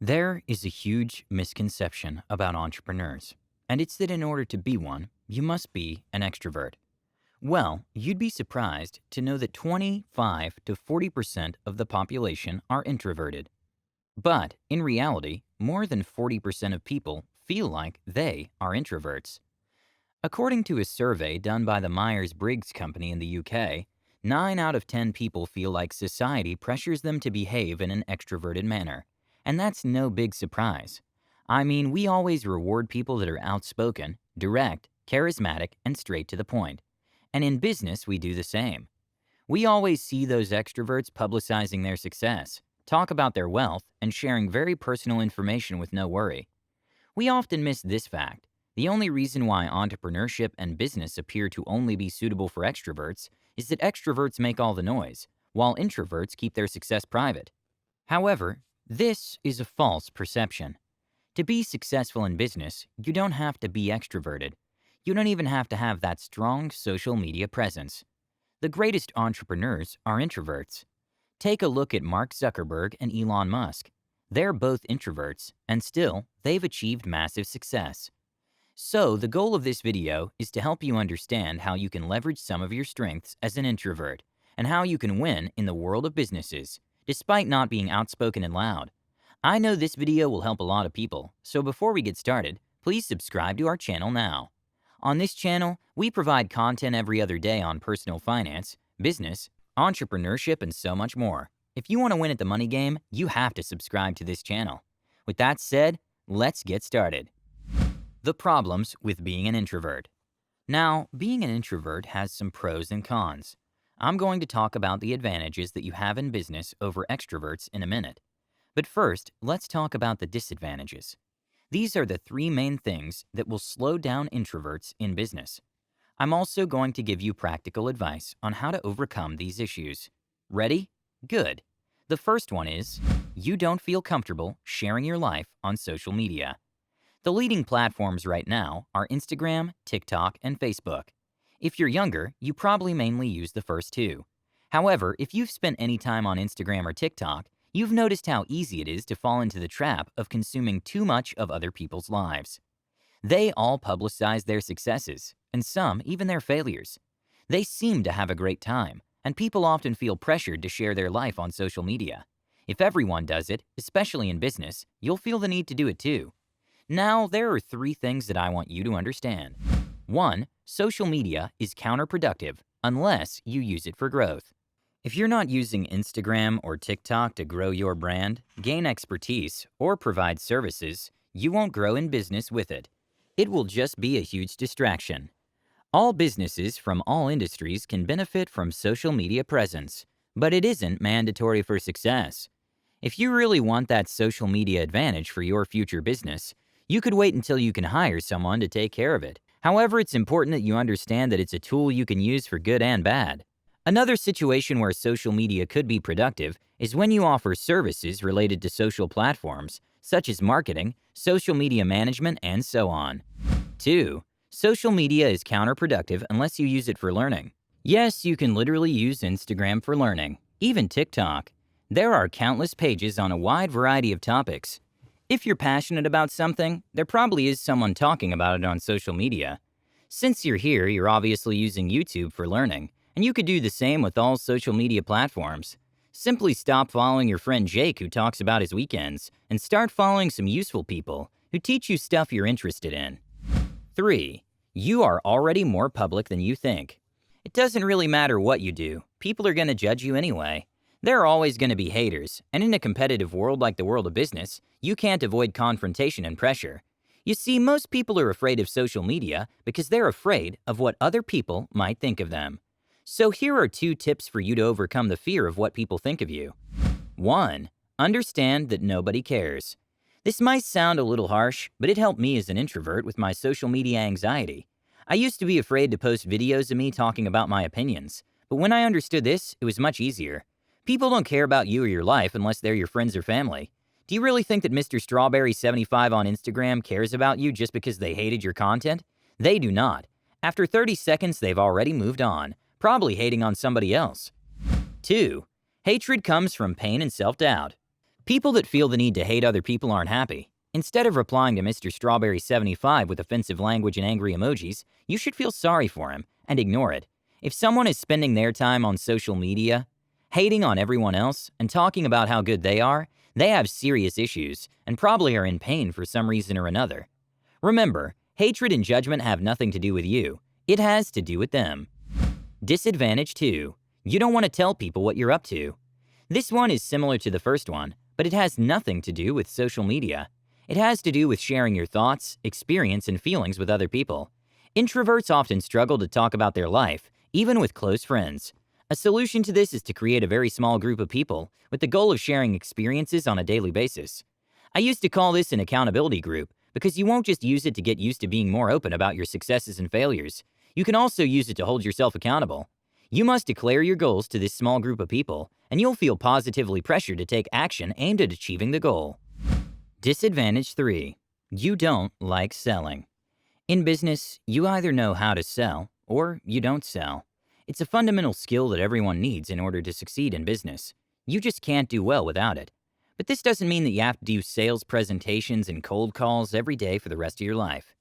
There is a huge misconception about entrepreneurs, and it's that in order to be one, you must be an extrovert. Well, you'd be surprised to know that 25 to 40% of the population are introverted. But in reality, more than 40% of people feel like they are introverts. According to a survey done by the Myers-Briggs Company in the UK, 9 out of 10 people feel like society pressures them to behave in an extroverted manner. And that's no big surprise. I mean, we always reward people that are outspoken, direct, charismatic, and straight to the point. And in business, we do the same. We always see those extroverts publicizing their success, talk about their wealth, and sharing very personal information with no worry. We often miss this fact. The only reason why entrepreneurship and business appear to only be suitable for extroverts is that extroverts make all the noise, while introverts keep their success private. However, this is a false perception. To be successful in business, you don't have to be extroverted. You don't even have to have that strong social media presence. The greatest entrepreneurs are introverts. Take a look at Mark Zuckerberg and Elon Musk. They're both introverts, and still, they've achieved massive success. So, the goal of this video is to help you understand how you can leverage some of your strengths as an introvert, and how you can win in the world of businesses, despite not being outspoken and loud. I know this video will help a lot of people, so before we get started, please subscribe to our channel now. On this channel, we provide content every other day on personal finance, business, entrepreneurship, and so much more. If you want to win at the money game, you have to subscribe to this channel. With that said, let's get started. The problems with being an introvert. Now, being an introvert has some pros and cons. I'm going to talk about the advantages that you have in business over extroverts in a minute. But first, let's talk about the disadvantages. These are the 3 main things that will slow down introverts in business. I'm also going to give you practical advice on how to overcome these issues. Ready? Good. The first one is, you don't feel comfortable sharing your life on social media. The leading platforms right now are Instagram, TikTok, and Facebook. If you're younger, you probably mainly use the first 2. However, if you've spent any time on Instagram or TikTok, you've noticed how easy it is to fall into the trap of consuming too much of other people's lives. They all publicize their successes, and some even their failures. They seem to have a great time, and people often feel pressured to share their life on social media. If everyone does it, especially in business, you'll feel the need to do it too. Now, there are 3 things that I want you to understand. 1. Social media is counterproductive unless you use it for growth. If you're not using Instagram or TikTok to grow your brand, gain expertise, or provide services, you won't grow in business with it. It will just be a huge distraction. All businesses from all industries can benefit from social media presence, but it isn't mandatory for success. If you really want that social media advantage for your future business, you could wait until you can hire someone to take care of it. However, it's important that you understand that it's a tool you can use for good and bad. Another situation where social media could be productive is when you offer services related to social platforms, such as marketing, social media management, and so on. 2. Social media is counterproductive unless you use it for learning. Yes, you can literally use Instagram for learning, even TikTok. There are countless pages on a wide variety of topics. If you're passionate about something, there probably is someone talking about it on social media. Since you're here, you're obviously using YouTube for learning, and you could do the same with all social media platforms. Simply stop following your friend Jake who talks about his weekends, and start following some useful people who teach you stuff you're interested in. 3. You are already more public than you think. It doesn't really matter what you do. People are going to judge you anyway. There are always going to be haters, and in a competitive world like the world of business, you can't avoid confrontation and pressure. You see, most people are afraid of social media because they're afraid of what other people might think of them. So here are 2 tips for you to overcome the fear of what people think of you. 1. Understand that nobody cares. This might sound a little harsh, but it helped me as an introvert with my social media anxiety. I used to be afraid to post videos of me talking about my opinions, but when I understood this, it was much easier. People don't care about you or your life unless they're your friends or family. Do you really think that Mr. Strawberry75 on Instagram cares about you just because they hated your content? They do not. After 30 seconds, they've already moved on, probably hating on somebody else. 2. Hatred comes from pain and self-doubt. People that feel the need to hate other people aren't happy. Instead of replying to Mr. Strawberry 75 with offensive language and angry emojis, you should feel sorry for him and ignore it. If someone is spending their time on social media, hating on everyone else, and talking about how good they are, they have serious issues and probably are in pain for some reason or another. Remember, hatred and judgment have nothing to do with you. It has to do with them. Disadvantage 2. You don't want to tell people what you're up to. This one is similar to the first one, but it has nothing to do with social media. It has to do with sharing your thoughts, experience, and feelings with other people. Introverts often struggle to talk about their life, even with close friends. A solution to this is to create a very small group of people with the goal of sharing experiences on a daily basis. I used to call this an accountability group because you won't just use it to get used to being more open about your successes and failures. You can also use it to hold yourself accountable. You must declare your goals to this small group of people, and you'll feel positively pressured to take action aimed at achieving the goal. Disadvantage 3. You don't like selling. In business, you either know how to sell or you don't sell. It's a fundamental skill that everyone needs in order to succeed in business. You just can't do well without it. But this doesn't mean that you have to do sales presentations and cold calls every day for the rest of your life.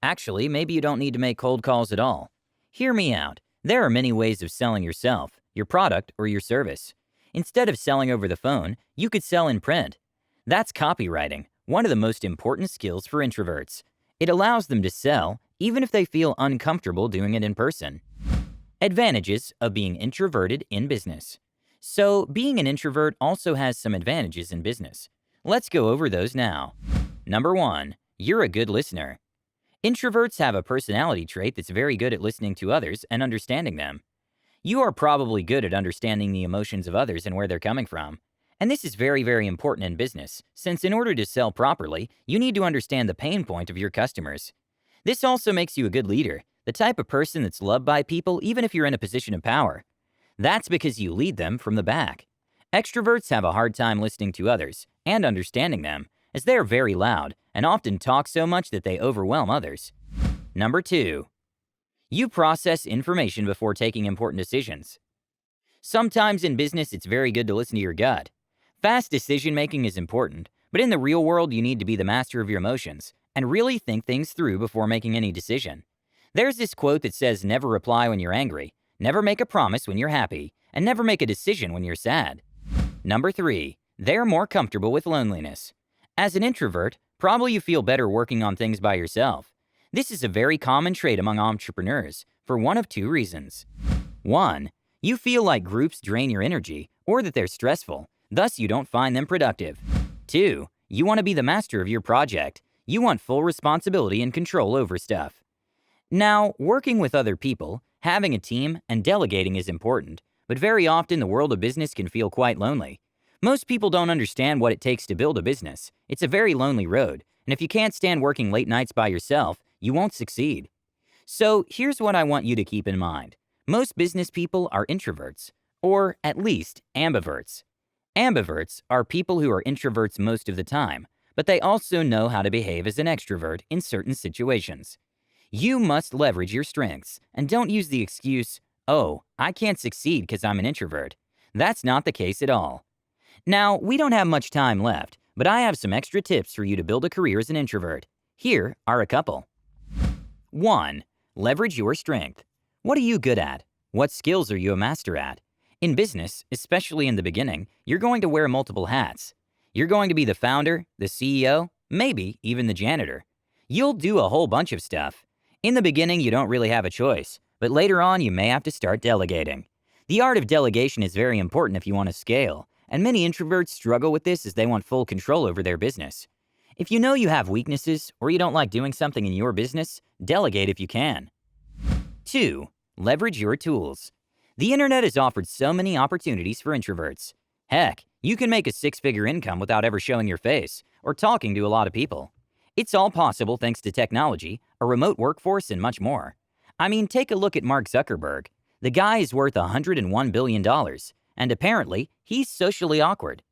Actually, maybe you don't need to make cold calls at all. Hear me out. There are many ways of selling yourself, your product, or your service. Instead of selling over the phone, you could sell in print. That's copywriting, one of the most important skills for introverts. It allows them to sell, even if they feel uncomfortable doing it in person. Advantages of being introverted in business. So, being an introvert also has some advantages in business. Let's go over those now. Number 1, you're a good listener. Introverts have a personality trait that's very good at listening to others and understanding them. You are probably good at understanding the emotions of others and where they're coming from. And this is very, very important in business, since in order to sell properly, you need to understand the pain point of your customers. This also makes you a good leader, the type of person that's loved by people even if you're in a position of power. That's because you lead them from the back. Extroverts have a hard time listening to others and understanding them, as they are very loud and often talk so much that they overwhelm others. Number 2. You process information before taking important decisions. Sometimes in business, it's very good to listen to your gut. Fast decision-making is important, but in the real world, you need to be the master of your emotions and really think things through before making any decision. There's this quote that says, never reply when you're angry, never make a promise when you're happy, and never make a decision when you're sad. Number 3. They're more comfortable with loneliness. As an introvert, probably you feel better working on things by yourself. This is a very common trait among entrepreneurs for one of 2 reasons. 1. You feel like groups drain your energy or that they're stressful, thus you don't find them productive. 2. You want to be the master of your project. You want full responsibility and control over stuff. Now, working with other people, having a team, and delegating is important, but very often the world of business can feel quite lonely. Most people don't understand what it takes to build a business. It's a very lonely road, and if you can't stand working late nights by yourself, you won't succeed. So here's what I want you to keep in mind. Most business people are introverts, or at least ambiverts. Ambiverts are people who are introverts most of the time, but they also know how to behave as an extrovert in certain situations. You must leverage your strengths, and don't use the excuse, oh, I can't succeed because I'm an introvert. That's not the case at all. Now, we don't have much time left, but I have some extra tips for you to build a career as an introvert. Here are a couple. 1. Leverage your strength. What are you good at? What skills are you a master at? In business, especially in the beginning, you're going to wear multiple hats. You're going to be the founder, the CEO, maybe even the janitor. You'll do a whole bunch of stuff. In the beginning, you don't really have a choice, but later on, you may have to start delegating. The art of delegation is very important if you want to scale, and many introverts struggle with this as they want full control over their business. If you know you have weaknesses or you don't like doing something in your business, delegate if you can. 2. Leverage your tools. The internet has offered so many opportunities for introverts. Heck, you can make a 6-figure income without ever showing your face or talking to a lot of people. It's all possible thanks to technology, a remote workforce, and much more. I mean, take a look at Mark Zuckerberg. The guy is worth $101 billion, and apparently, he's socially awkward.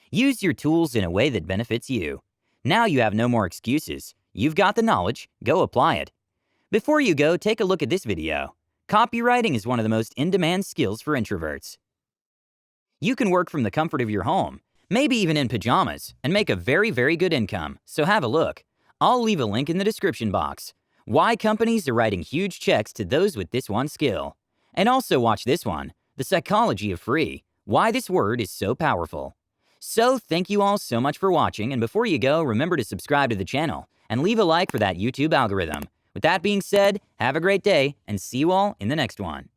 Use your tools in a way that benefits you. Now you have no more excuses. You've got the knowledge, go apply it. Before you go, take a look at this video. Copywriting is one of the most in-demand skills for introverts. You can work from the comfort of your home. maybe even in pajamas, and make a very, very good income. So have a look. I'll leave a link in the description box. Why companies are writing huge checks to those with this one skill. And also watch this one, The Psychology of Free, Why This Word is So Powerful. So thank you all so much for watching, and before you go, remember to subscribe to the channel and leave a like for that YouTube algorithm. With that being said, have a great day, and see you all in the next one.